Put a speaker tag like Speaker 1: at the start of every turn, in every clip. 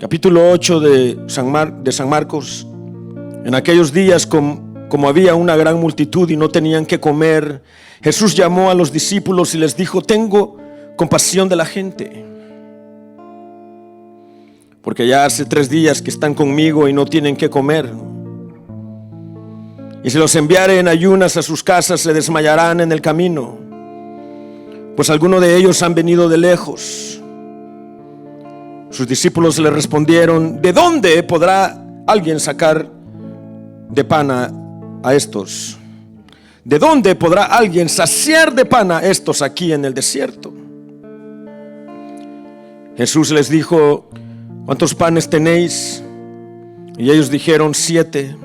Speaker 1: capítulo 8 de San Marcos. En aquellos días, como había una gran multitud y no tenían que comer, Jesús llamó a los discípulos y les dijo: tengo compasión de la gente, porque ya hace 3 días que están conmigo y no tienen que comer. Y si los enviare en ayunas a sus casas, se desmayarán en el camino, pues algunos de ellos han venido de lejos. Sus discípulos le respondieron: ¿de dónde podrá alguien sacar de pan a estos? ¿De dónde podrá alguien saciar de pan a estos aquí en el desierto? Jesús les dijo: ¿cuántos panes tenéis? Y ellos dijeron: 7.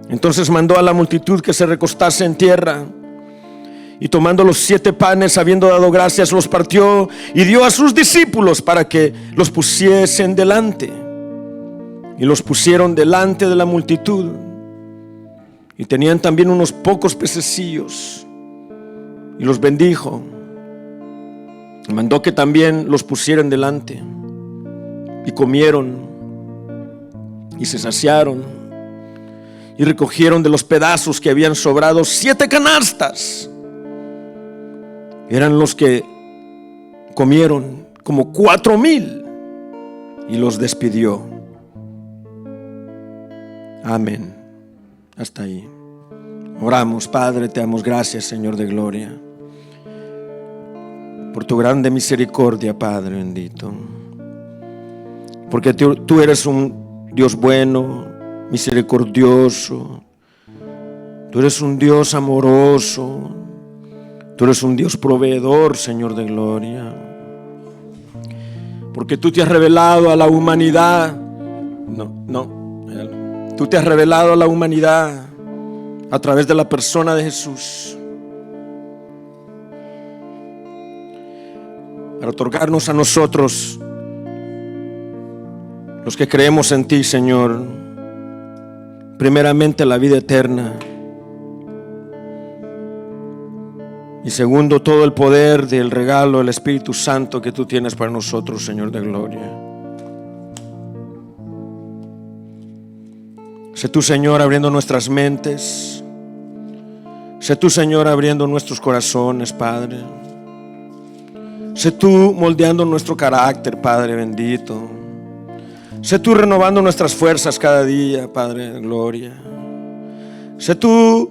Speaker 1: Entonces mandó a la multitud que se recostase en tierra, y tomando los 7 panes, habiendo dado gracias, los partió y dio a sus discípulos para que los pusiesen delante. Y los pusieron delante de la multitud. Y tenían también unos pocos pececillos, y los bendijo. Y mandó que también los pusieran delante. Y comieron y se saciaron, y recogieron de los pedazos que habían sobrado 7 canastas. Eran los que comieron, como 4,000, y los despidió. Amén. Hasta ahí. Oramos. Padre, te damos gracias, Señor de gloria, por tu grande misericordia, Padre bendito, porque tú eres un Dios bueno, misericordioso. Tú eres un Dios amoroso. Tú eres un Dios proveedor, Señor de gloria, porque tú te has revelado a la humanidad. Tú te has revelado a la humanidad a través de la persona de Jesús, para otorgarnos a nosotros, los que creemos en ti, Señor, primeramente la vida eterna, y segundo, todo el poder del regalo del Espíritu Santo que tú tienes para nosotros, Señor de gloria. Sé tú, Señor, abriendo nuestras mentes. Sé tú, Señor, abriendo nuestros corazones, Padre. Sé tú moldeando nuestro carácter, Padre bendito. Sé tú renovando nuestras fuerzas cada día, Padre de gloria. Sé tú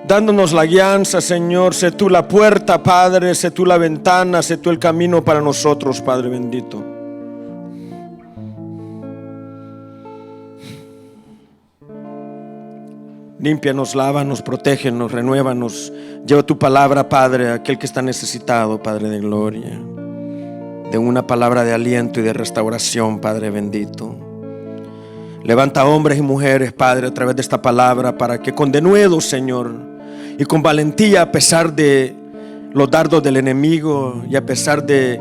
Speaker 1: dándonos la guianza, Señor. Sé tú la puerta, Padre. Sé tú la ventana. Sé tú el camino para nosotros, Padre bendito. Límpianos, lávanos, protégenos, renuévanos. Lleva tu palabra, Padre, a aquel que está necesitado, Padre de gloria, de una palabra de aliento y de restauración, Padre bendito. Levanta hombres y mujeres, Padre, a través de esta palabra, para que con denuedo, Señor, y con valentía, a pesar de los dardos del enemigo y a pesar de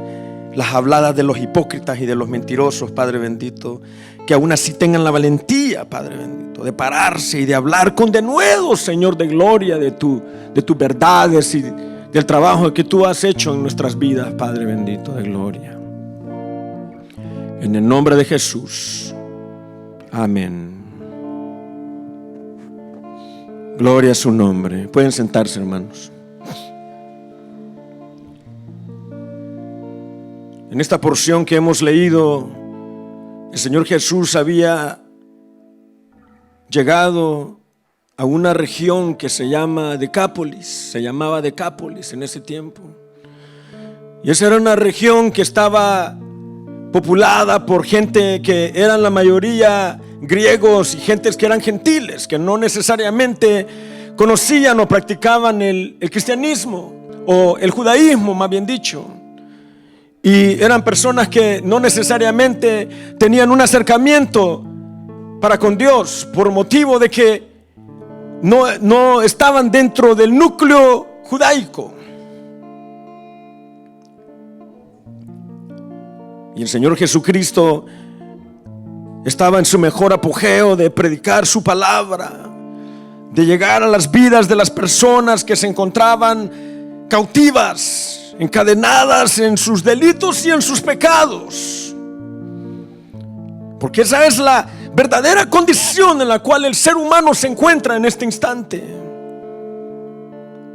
Speaker 1: las habladas de los hipócritas y de los mentirosos, Padre bendito, que aún así tengan la valentía, Padre bendito, de pararse y de hablar con denuedo, Señor de gloria, de tus verdades y del trabajo que tú has hecho en nuestras vidas, Padre bendito de gloria. En el nombre de Jesús. Amén. Gloria a su nombre. Pueden sentarse, hermanos. En esta porción que hemos leído, el Señor Jesús había llegado a una región que se llamaba Decápolis en ese tiempo. Y esa era una región que estaba populada por gente que eran la mayoría griegos y gentes que eran gentiles, que no necesariamente conocían o practicaban el cristianismo o el judaísmo, más bien dicho. Y eran personas que no necesariamente tenían un acercamiento para con Dios, por motivo de que no estaban dentro del núcleo judaico. Y el Señor Jesucristo estaba en su mejor apogeo de predicar su palabra, de llegar a las vidas de las personas que se encontraban cautivas, encadenadas en sus delitos y en sus pecados. Porque esa es la verdadera condición en la cual el ser humano se encuentra en este instante.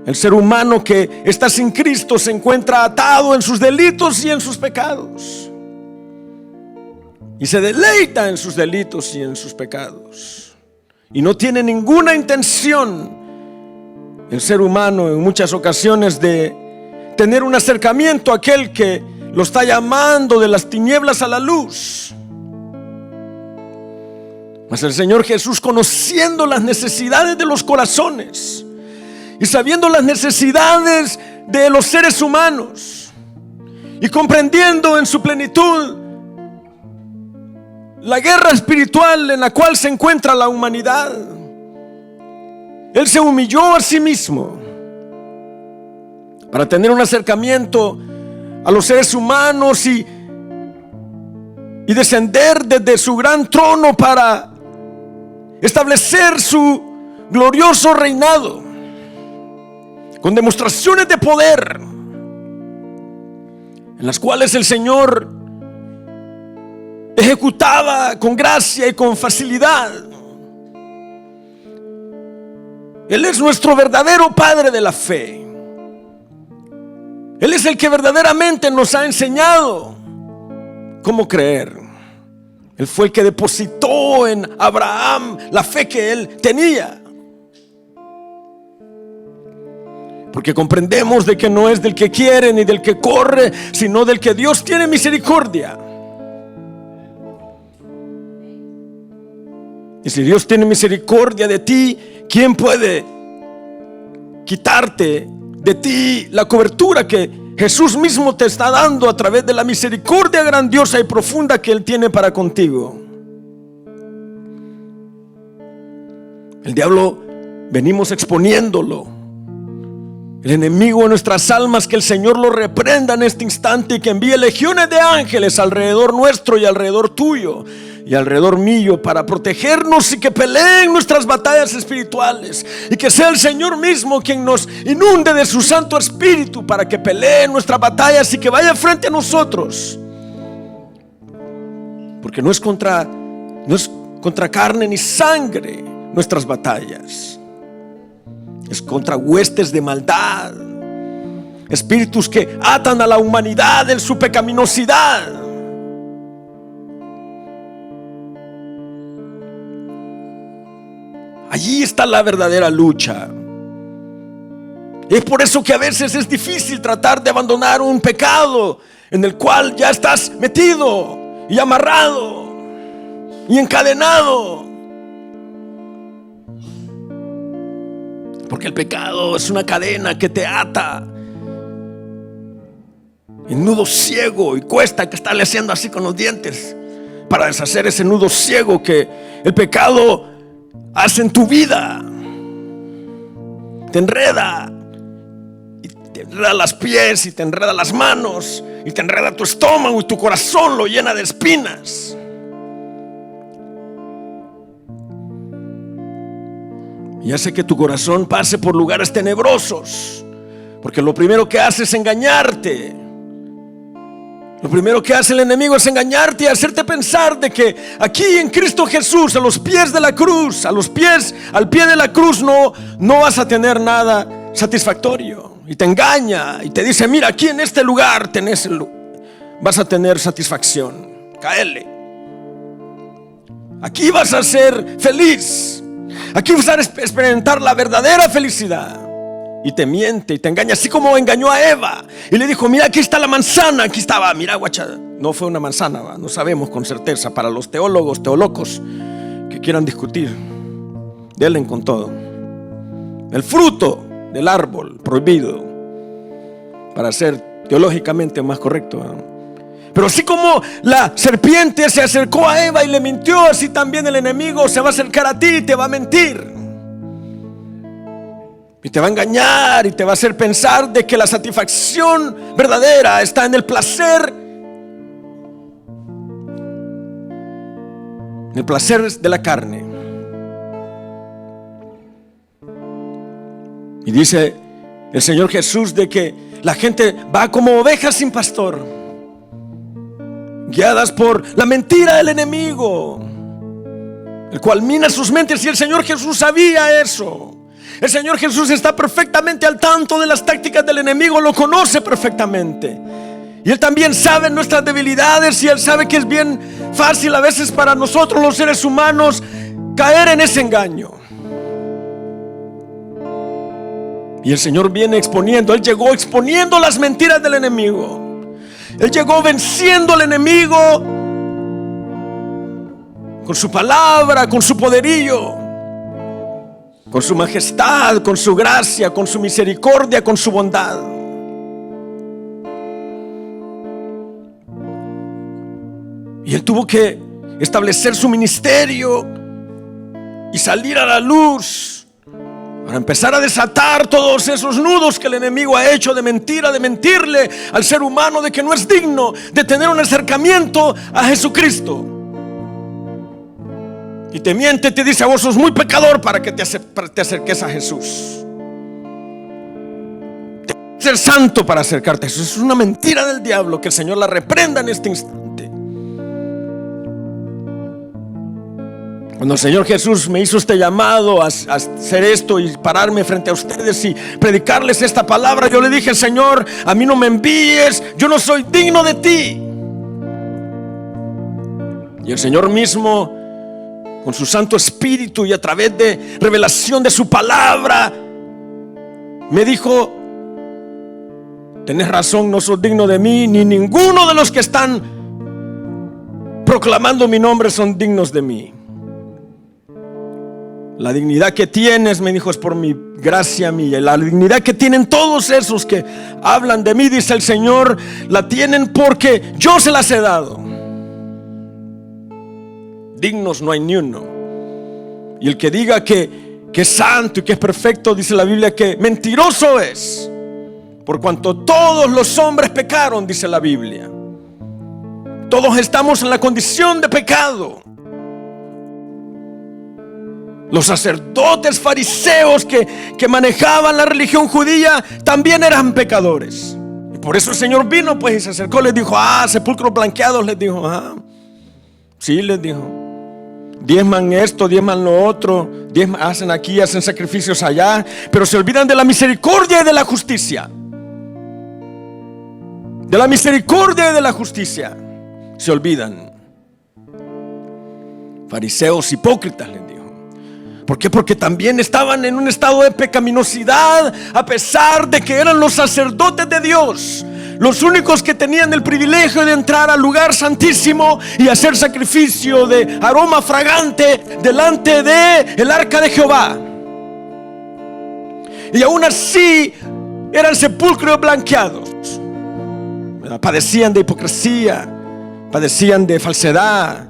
Speaker 1: El ser humano que está sin Cristo se encuentra atado en sus delitos y en sus pecados. Y se deleita en sus delitos y en sus pecados. Y no tiene ninguna intención el ser humano en muchas ocasiones de tener un acercamiento a aquel que lo está llamando de las tinieblas a la luz. Mas el Señor Jesús, conociendo las necesidades de los corazones y sabiendo las necesidades de los seres humanos y comprendiendo en su plenitud la guerra espiritual en la cual se encuentra la humanidad, Él se humilló a sí mismo para tener un acercamiento a los seres humanos y descender desde su gran trono para establecer su glorioso reinado con demostraciones de poder en las cuales el Señor ejecutaba con gracia y con facilidad. Él es nuestro verdadero Padre de la fe. Él es el que verdaderamente nos ha enseñado cómo creer. Él fue el que depositó en Abraham la fe que él tenía. Porque comprendemos de que no es del que quiere ni del que corre, sino del que Dios tiene misericordia. Y si Dios tiene misericordia de ti, ¿quién puede quitarte de ti la cobertura que Jesús mismo te está dando a través de la misericordia grandiosa y profunda que Él tiene para contigo? El diablo venimos exponiéndolo, el enemigo de nuestras almas, que el Señor lo reprenda en este instante y que envíe legiones de ángeles alrededor nuestro y alrededor tuyo y alrededor mío para protegernos y que peleen nuestras batallas espirituales, y que sea el Señor mismo quien nos inunde de su Santo Espíritu para que pelee nuestras batallas y que vaya frente a nosotros, porque no es contra carne ni sangre nuestras batallas, es contra huestes de maldad, espíritus que atan a la humanidad en su pecaminosidad. Allí está la verdadera lucha. Es por eso que a veces es difícil tratar de abandonar un pecado en el cual ya estás metido y amarrado y encadenado. Porque el pecado es una cadena que te ata en nudo ciego, y cuesta que estarle haciendo así con los dientes para deshacer ese nudo ciego que el pecado hace en tu vida. Te enreda, y te enreda los pies, y te enreda las manos, y te enreda tu estómago, y tu corazón lo llena de espinas. Y hace que tu corazón pase por lugares tenebrosos, porque lo primero que hace es engañarte. Lo primero que hace el enemigo es engañarte y hacerte pensar de que aquí en Cristo Jesús, a los pies de la cruz, al pie de la cruz no vas a tener nada satisfactorio. Y te engaña y te dice: mira, aquí en este lugar vas a tener satisfacción. Cáele. Aquí vas a ser feliz. Aquí vas a experimentar la verdadera felicidad. Y te miente y te engaña, así como engañó a Eva y le dijo: mira, aquí está la manzana, aquí estaba, mira, guacha. No fue una manzana, ¿va? No sabemos con certeza. Para los teólogos que quieran discutir, denle con todo. El fruto del árbol prohibido, para ser teológicamente más correcto, ¿va? Pero así como la serpiente se acercó a Eva y le mintió, así también el enemigo se va a acercar a ti y te va a mentir. Y te va a engañar y te va a hacer pensar de que la satisfacción verdadera está en el placer de la carne. Y dice el Señor Jesús de que la gente va como ovejas sin pastor. guiadas por la mentira del enemigo, el cual mina sus mentes. Y el Señor Jesús sabía eso. El Señor Jesús está perfectamente al tanto de las tácticas del enemigo, lo conoce perfectamente. Y Él también sabe nuestras debilidades, y Él sabe que es bien fácil a veces para nosotros los seres humanos caer en ese engaño. Y el Señor viene exponiendo, Él llegó exponiendo las mentiras del enemigo. Él llegó venciendo al enemigo con su palabra, con su poderío, con su majestad, con su gracia, con su misericordia, con su bondad. Y Él tuvo que establecer su ministerio y salir a la luz para empezar a desatar todos esos nudos que el enemigo ha hecho de mentira, de mentirle al ser humano de que no es digno de tener un acercamiento a Jesucristo. Y te miente, te dice: vos sos muy pecador para que te acerques a Jesús. Te ser santo para acercarte a Jesús. Es una mentira del diablo, que el Señor la reprenda en este instante. Cuando el Señor Jesús me hizo este llamado a hacer esto y pararme frente a ustedes y predicarles esta palabra, yo le dije: Señor, a mí no me envíes, yo no soy digno de ti. Y el Señor mismo, con su Santo Espíritu y a través de revelación de su palabra, me dijo: tenés razón, no sos digno de mí, ni ninguno de los que están proclamando mi nombre son dignos de mí. La dignidad que tienes, me dijo, es por mi gracia mía. La dignidad que tienen todos esos que hablan de mí, dice el Señor, la tienen porque yo se las he dado. Dignos no hay ni uno. Y el que diga que es santo y que es perfecto, dice la Biblia, que mentiroso es, por cuanto todos los hombres pecaron, dice la Biblia. Todos estamos en la condición de pecado. Los sacerdotes fariseos que manejaban la religión judía también eran pecadores. Y por eso el Señor vino, pues, y se acercó, les dijo: sepulcros blanqueados, les dijo. Sí, les dijo. Diezman esto, diezman lo otro, hacen aquí, hacen sacrificios allá, pero se olvidan de la misericordia y de la justicia. De la misericordia y de la justicia se olvidan. Fariseos hipócritas, les dijo. ¿Por qué? Porque también estaban en un estado de pecaminosidad, a pesar de que eran los sacerdotes de Dios, los únicos que tenían el privilegio de entrar al lugar santísimo y hacer sacrificio de aroma fragante delante de el arca de Jehová. Y aún así eran sepulcros blanqueados. Padecían de hipocresía, padecían de falsedad,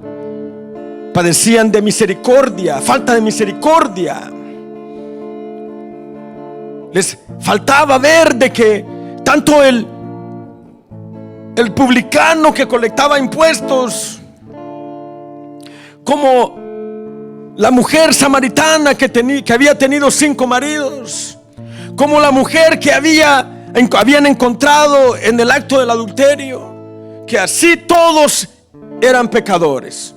Speaker 1: padecían de misericordia, falta de misericordia. Les faltaba ver de que tanto el publicano que colectaba impuestos, como la mujer samaritana que había tenido 5 maridos, como la mujer que habían encontrado en el acto del adulterio, que así todos eran pecadores.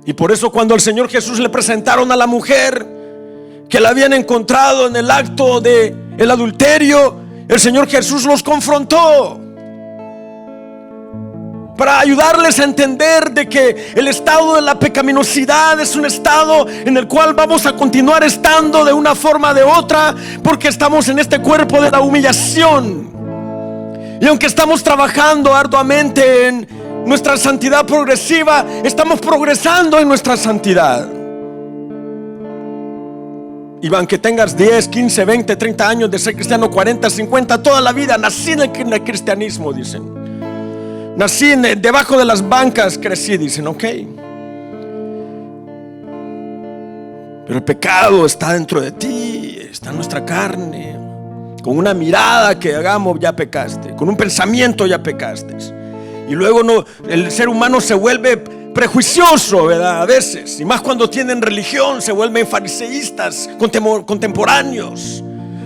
Speaker 1: Y por eso cuando al Señor Jesús le presentaron a la mujer que la habían encontrado en el acto del adulterio, el Señor Jesús los confrontó para ayudarles a entender de que el estado de la pecaminosidad es un estado en el cual vamos a continuar estando de una forma o de otra, porque estamos en este cuerpo de la humillación. Y aunque estamos trabajando arduamente en nuestra santidad progresiva, estamos progresando en nuestra santidad. Y aunque tengas 10, 15, 20, 30 años de ser cristiano, 40, 50, toda la vida, nací en el cristianismo, dicen. Nací debajo de las bancas, crecí, dicen, ok. Pero el pecado está dentro de ti, está en nuestra carne. Con una mirada que hagamos ya pecaste, con un pensamiento ya pecaste. Y luego el ser humano se vuelve prejuicioso, ¿verdad? A veces, y más cuando tienen religión, se vuelven fariseístas contemporáneos.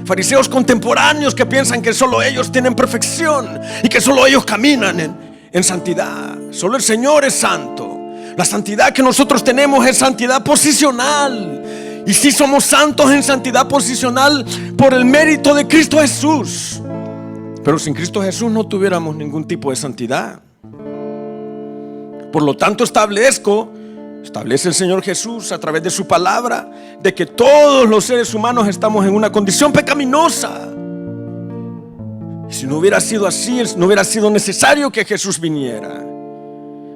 Speaker 1: Fariseos contemporáneos que piensan que solo ellos tienen perfección y que solo ellos caminan en santidad. Solo el Señor es santo. La santidad que nosotros tenemos es santidad posicional. Y si somos santos en santidad posicional por el mérito de Cristo Jesús. Pero sin Cristo Jesús no tuviéramos ningún tipo de santidad. Por lo tanto establece el Señor Jesús a través de su palabra de que todos los seres humanos estamos en una condición pecaminosa. Y si no hubiera sido así, no hubiera sido necesario que Jesús viniera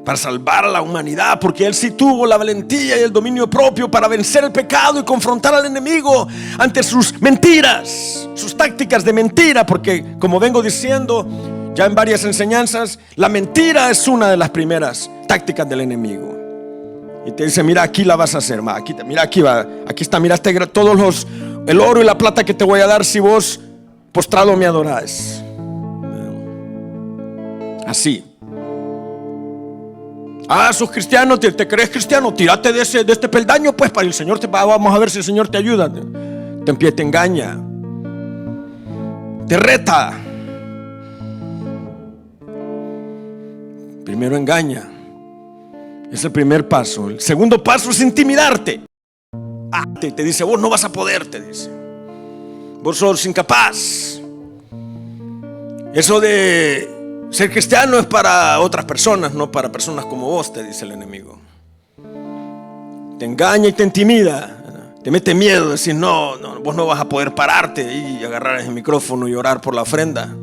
Speaker 1: para salvar a la humanidad, porque Él sí tuvo la valentía y el dominio propio para vencer el pecado y confrontar al enemigo ante sus mentiras, sus tácticas de mentira. Porque, como vengo diciendo ya en varias enseñanzas, la mentira es una de las primeras tácticas del enemigo. Y te dice: mira, aquí la vas a hacer, mira, aquí va, aquí está, mira, el oro y la plata que te voy a dar si vos postrado me adorás. Así. Sos cristiano, te crees cristiano, tírate de este peldaño, pues, para el Señor vamos a ver si el Señor te ayuda. Te engaña, te reta. Primero engaña. Es el primer paso. El segundo paso es intimidarte. Te dice: vos no vas a poder, te dice. Vos sos incapaz. Eso de ser cristiano es para otras personas, no para personas como vos, te dice el enemigo. Te engaña y te intimida. Te mete miedo, decir: no, vos no vas a poder pararte y agarrar el micrófono y orar por la ofrenda.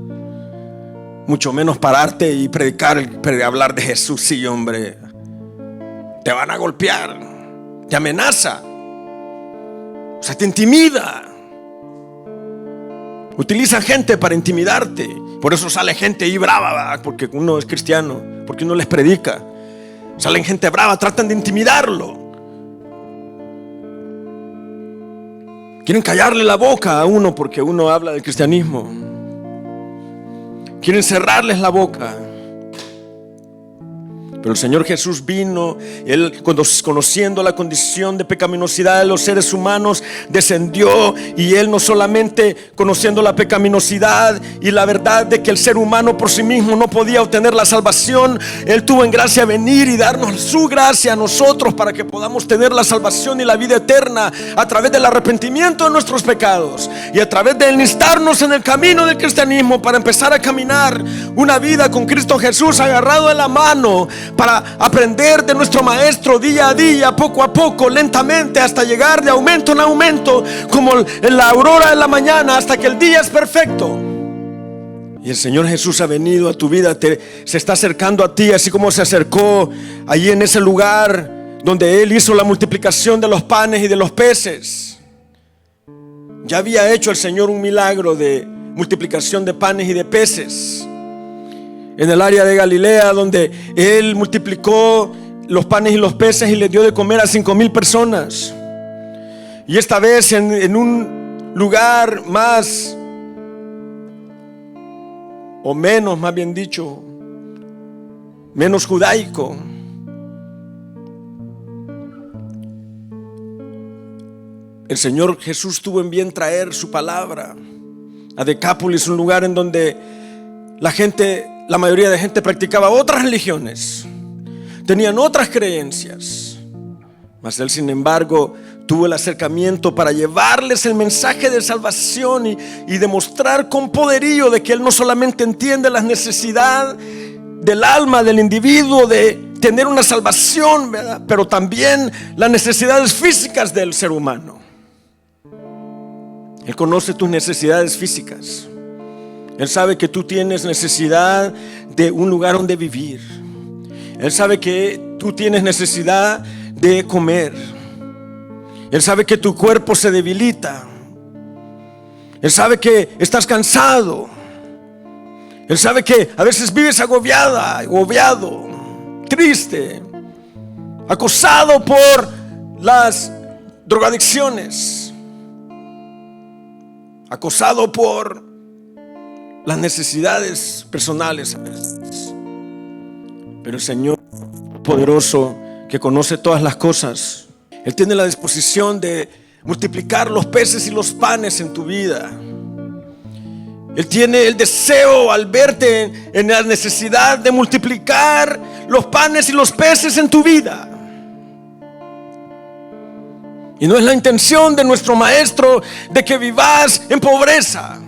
Speaker 1: Mucho menos pararte y hablar de Jesús. Sí, hombre. Te van a golpear, te amenaza, o sea, te intimida. Utiliza gente para intimidarte. Por eso sale gente ahí brava, ¿verdad? Porque uno es cristiano, porque uno les predica. Salen gente brava, tratan de intimidarlo. Quieren callarle la boca a uno porque uno habla del cristianismo. Quieren cerrarles la boca. Pero el Señor Jesús vino, Él, conociendo la condición de pecaminosidad de los seres humanos, descendió. Y Él, no solamente conociendo la pecaminosidad y la verdad de que el ser humano por sí mismo no podía obtener la salvación, Él tuvo en gracia venir y darnos su gracia a nosotros para que podamos tener la salvación y la vida eterna a través del arrepentimiento de nuestros pecados y a través de enlistarnos en el camino del cristianismo para empezar a caminar una vida con Cristo Jesús agarrado de la mano, para aprender de nuestro Maestro día a día, poco a poco, lentamente, hasta llegar de aumento en aumento, como en la aurora de la mañana, hasta que el día es perfecto. Y el Señor Jesús ha venido a tu vida, se está acercando a ti, así como se acercó allí en ese lugar donde Él hizo la multiplicación de los panes y de los peces. Ya había hecho el Señor un milagro de multiplicación de panes y de peces en el área de Galilea, donde Él multiplicó los panes y los peces y les dio de comer a 5,000 personas. Y esta vez en un lugar más, o menos, más bien dicho, menos judaico. El Señor Jesús tuvo en bien traer su palabra a Decápolis, un lugar en donde la mayoría de gente practicaba otras religiones, tenían otras creencias, mas Él, sin embargo, tuvo el acercamiento para llevarles el mensaje de salvación y demostrar con poderío de que Él no solamente entiende las necesidades del alma del individuo de tener una salvación, ¿verdad?, pero también las necesidades físicas del ser humano. Él conoce tus necesidades físicas. Él sabe que tú tienes necesidad de un lugar donde vivir. Él sabe que tú tienes necesidad de comer. Él sabe que tu cuerpo se debilita. Él sabe que estás cansado. Él sabe que a veces vives agobiado, triste, acosado por las drogadicciones, acosado por las necesidades personales a veces. Pero el Señor poderoso, que conoce todas las cosas, Él tiene la disposición de multiplicar los peces y los panes en tu vida. Él tiene el deseo al verte en la necesidad de multiplicar los panes y los peces en tu vida. Y no es la intención de nuestro Maestro de que vivas en pobreza.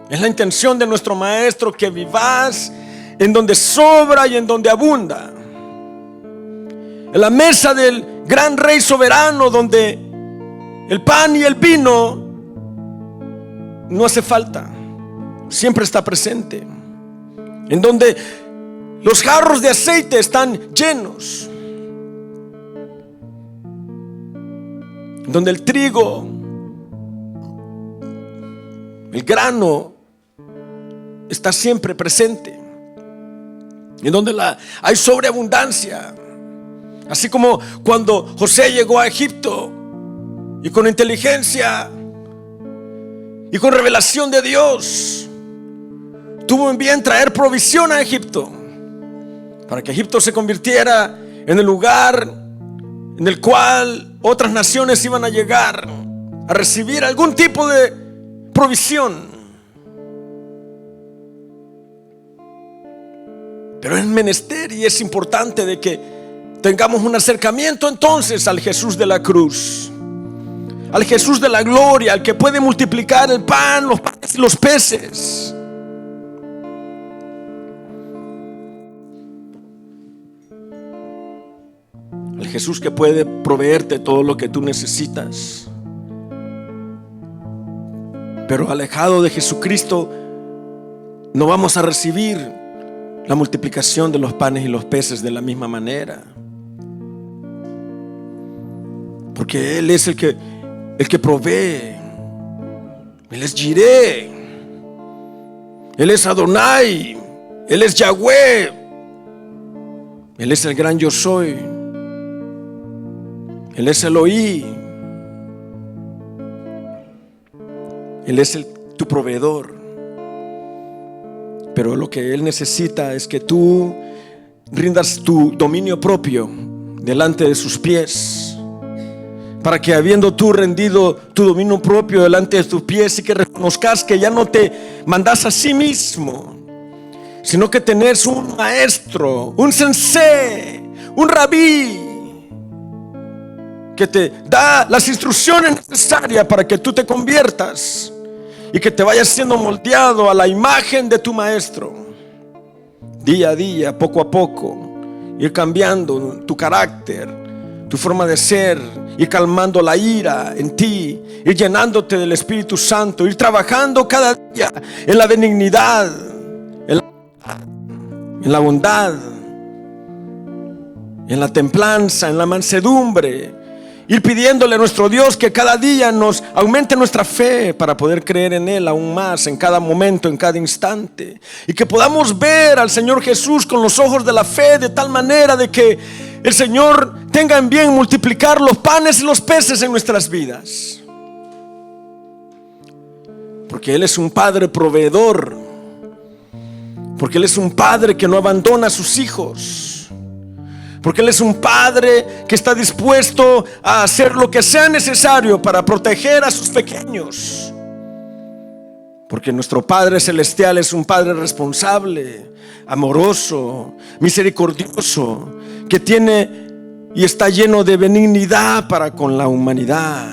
Speaker 1: Es la intención de nuestro Maestro que vivas en donde sobra y en donde abunda. En la mesa del gran Rey soberano, donde el pan y el vino no hace falta, siempre está presente. En donde los jarros de aceite están llenos. En donde el trigo, el grano, está siempre presente. En donde hay sobreabundancia. Así como cuando José llegó a Egipto y con inteligencia y con revelación de Dios tuvo en bien traer provisión a Egipto, para que Egipto se convirtiera en el lugar en el cual otras naciones iban a llegar a recibir algún tipo de provisión. Pero es menester y es importante de que tengamos un acercamiento entonces al Jesús de la cruz, al Jesús de la gloria, al que puede multiplicar el pan, los panes y los peces. Al Jesús que puede proveerte todo lo que tú necesitas. Pero alejado de Jesucristo no vamos a recibir la multiplicación de los panes y los peces de la misma manera. Porque Él es el que provee. Él es Jireh. Él es Adonai. Él es Yahweh. Él es el gran yo soy. Él es Elohim. Él es tu proveedor. Pero lo que Él necesita es que tú rindas tu dominio propio delante de sus pies, para que habiendo tú rendido tu dominio propio delante de tus pies y que reconozcas que ya no te mandas a sí mismo, sino que tenés un maestro, un sensei, un rabí que te da las instrucciones necesarias para que tú te conviertas y que te vayas siendo moldeado a la imagen de tu maestro. Día a día, poco a poco, ir cambiando tu carácter, tu forma de ser, ir calmando la ira en ti, ir llenándote del Espíritu Santo, ir trabajando cada día en la benignidad, en la bondad, en la templanza, en la mansedumbre. Ir pidiéndole a nuestro Dios que cada día nos aumente nuestra fe para poder creer en Él aún más, en cada momento, en cada instante. Y que podamos ver al Señor Jesús con los ojos de la fe, de tal manera de que el Señor tenga en bien multiplicar los panes y los peces en nuestras vidas. Porque Él es un Padre proveedor. Porque Él es un Padre que no abandona a sus hijos. Porque Él es un Padre que está dispuesto a hacer lo que sea necesario para proteger a sus pequeños. Porque nuestro Padre Celestial es un Padre responsable, amoroso, misericordioso, que tiene y está lleno de benignidad para con la humanidad,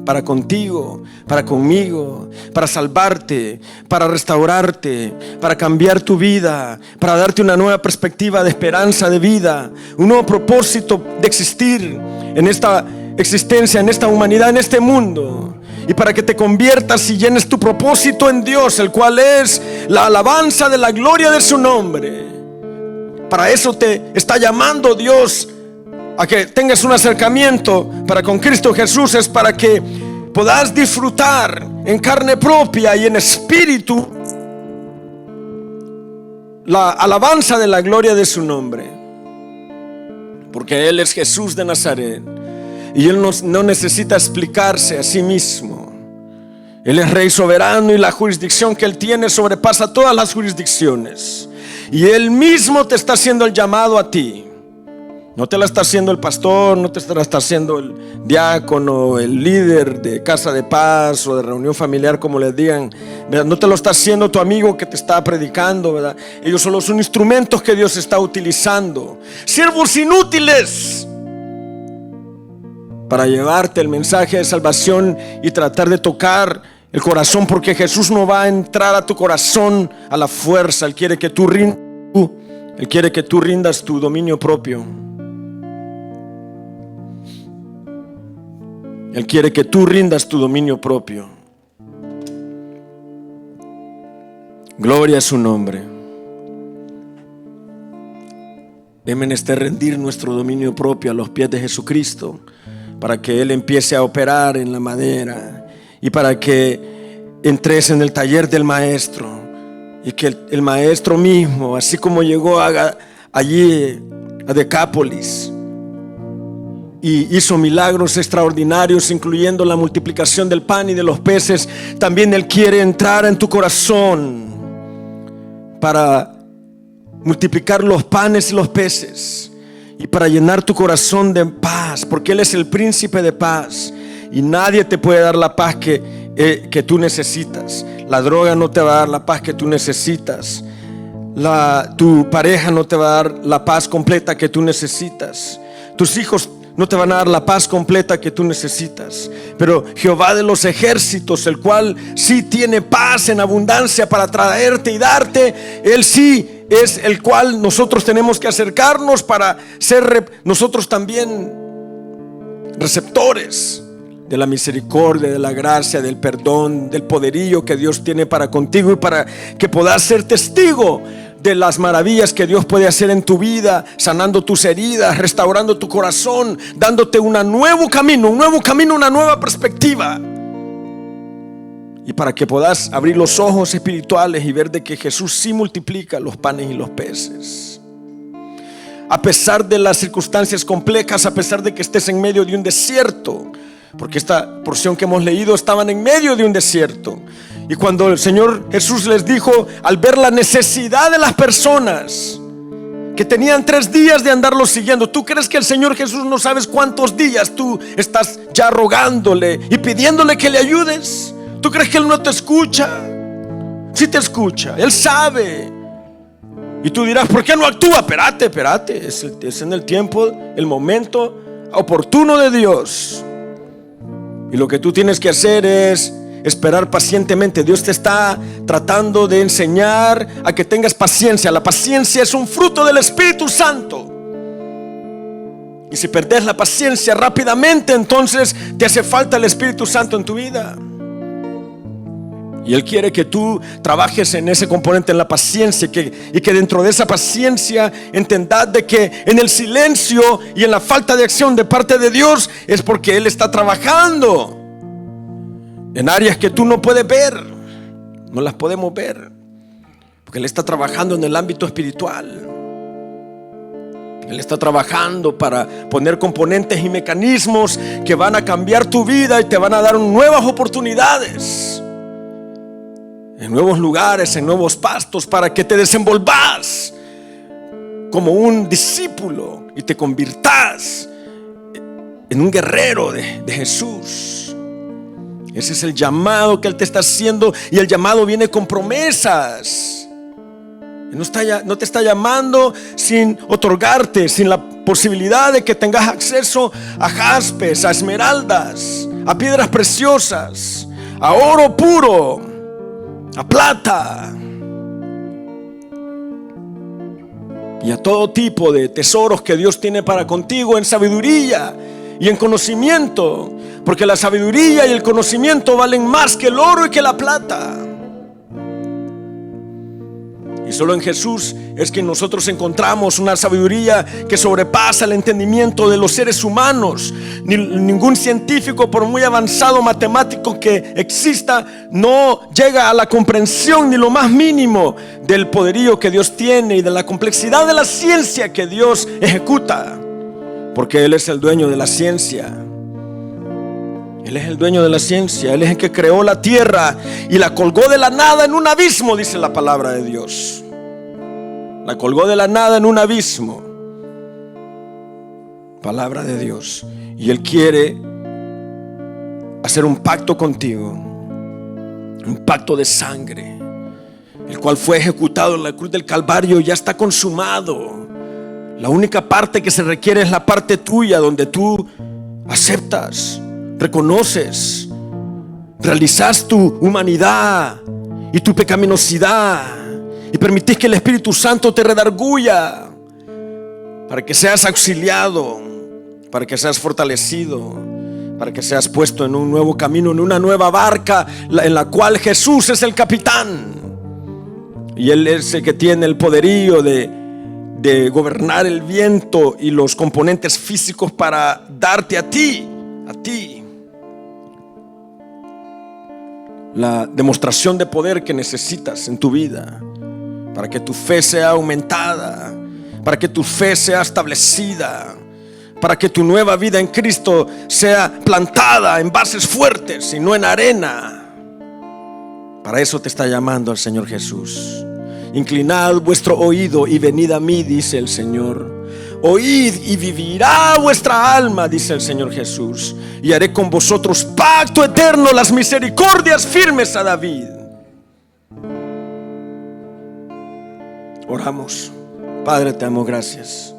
Speaker 1: para contigo, para conmigo, para salvarte, para restaurarte, para cambiar tu vida, para darte una nueva perspectiva de esperanza de vida, un nuevo propósito de existir en esta existencia, en esta humanidad, en este mundo. Y para que te conviertas y llenes tu propósito en Dios, el cual es la alabanza de la gloria de su nombre. Para eso te está llamando Dios a que tengas un acercamiento para con Cristo Jesús. Es para que puedas disfrutar en carne propia y en espíritu la alabanza de la gloria de su nombre. Porque Él es Jesús de Nazaret y Él no necesita explicarse a sí mismo. Él es Rey soberano y la jurisdicción que Él tiene sobrepasa todas las jurisdicciones. Y Él mismo te está haciendo el llamado a ti No te la está haciendo el pastor, no te la está haciendo el diácono, el líder de casa de paz o de reunión familiar, como les digan, ¿verdad? No te lo está haciendo tu amigo que te está predicando, ¿verdad? Ellos son los instrumentos que Dios está utilizando, siervos inútiles, para llevarte el mensaje de salvación y tratar de tocar el corazón, porque Jesús no va a entrar a tu corazón a la fuerza. Él quiere que tú rindas tu dominio propio. Él quiere que tú rindas tu dominio propio. Gloria a su nombre. Es menester rendir nuestro dominio propio a los pies de Jesucristo, para que Él empiece a operar en la madera y para que entres en el taller del maestro, y que el maestro mismo, así como llegó allí a Decápolis y hizo milagros extraordinarios, incluyendo la multiplicación del pan y de los peces, también Él quiere entrar en tu corazón para multiplicar los panes y los peces y para llenar tu corazón de paz, porque Él es el príncipe de paz y nadie te puede dar la paz que tú necesitas. La droga no te va a dar la paz que tú necesitas. Tu pareja no te va a dar la paz completa que tú necesitas. Tus hijos no te van a dar la paz completa que tú necesitas. Pero Jehová de los ejércitos, el cual sí tiene paz en abundancia para traerte y darte, Él sí es el cual nosotros tenemos que acercarnos para ser nosotros también receptores de la misericordia, de la gracia, del perdón, del poderío que Dios tiene para contigo, y para que puedas ser testigo de las maravillas que Dios puede hacer en tu vida, sanando tus heridas, restaurando tu corazón, dándote un nuevo camino, una nueva perspectiva, y para que puedas abrir los ojos espirituales y ver de que Jesús sí multiplica los panes y los peces. A pesar de las circunstancias complejas, a pesar de que estés en medio de un desierto, porque esta porción que hemos leído estaban en medio de un desierto. Y cuando el Señor Jesús les dijo, al ver la necesidad de las personas que tenían 3 días de andarlo siguiendo, ¿tú crees que el Señor Jesús no sabes cuántos días tú estás ya rogándole y pidiéndole que le ayudes? ¿Tú crees que Él no te escucha? Sí te escucha, Él sabe. Y tú dirás, ¿por qué no actúa? Espérate, es en el tiempo, el momento oportuno de Dios. Y lo que tú tienes que hacer es esperar pacientemente. Dios te está tratando de enseñar a que tengas paciencia. La paciencia es un fruto del Espíritu Santo. Y si perdés la paciencia rápidamente, entonces te hace falta el Espíritu Santo en tu vida. Y Él quiere que tú trabajes en ese componente, en la paciencia, y que dentro de esa paciencia entendas de que en el silencio y en la falta de acción de parte de Dios es porque Él está trabajando en áreas que tú no puedes ver, no las podemos ver, porque Él está trabajando en el ámbito espiritual. Él está trabajando para poner componentes y mecanismos que van a cambiar tu vida y te van a dar nuevas oportunidades, en nuevos lugares, en nuevos pastos, para que te desenvolvas como un discípulo y te convirtas en un guerrero de Jesús. Ese es el llamado que Él te está haciendo, y el llamado viene con promesas. No te está llamando sin otorgarte, sin la posibilidad de que tengas acceso a jaspes, a esmeraldas, a piedras preciosas, a oro puro, a plata y a todo tipo de tesoros que Dios tiene para contigo en sabiduría y en conocimiento, porque la sabiduría y el conocimiento valen más que el oro y que la plata. Y solo en Jesús es que nosotros encontramos una sabiduría que sobrepasa el entendimiento de los seres humanos. Ningún científico, por muy avanzado matemático que exista, no llega a la comprensión ni lo más mínimo del poderío que Dios tiene y de la complejidad de la ciencia que Dios ejecuta, porque Él es el dueño de la ciencia. Él es el dueño de la ciencia. Él es el que creó la tierra y la colgó de la nada en un abismo, dice la palabra de Dios. La colgó de la nada en un abismo. palabra de Dios. Y Él quiere hacer un pacto contigo, un pacto de sangre, el cual fue ejecutado en la cruz del Calvario. Ya está consumado. La única parte que se requiere es la parte tuya, donde tú aceptas, reconoces, realizas tu humanidad y tu pecaminosidad y permitís que el Espíritu Santo te redarguya para que seas auxiliado, para que seas fortalecido, para que seas puesto en un nuevo camino, en una nueva barca en la cual Jesús es el capitán y Él es el que tiene el poderío de gobernar el viento y los componentes físicos para darte a ti la demostración de poder que necesitas en tu vida, para que tu fe sea aumentada, para que tu fe sea establecida, para que tu nueva vida en Cristo sea plantada en bases fuertes y no en arena. Para eso te está llamando el Señor Jesús. Inclinad vuestro oído y venid a mí, dice el Señor. Oíd y vivirá vuestra alma, dice el Señor Jesús. Y haré con vosotros pacto eterno, las misericordias firmes a David. Oramos. Padre, te amo, gracias.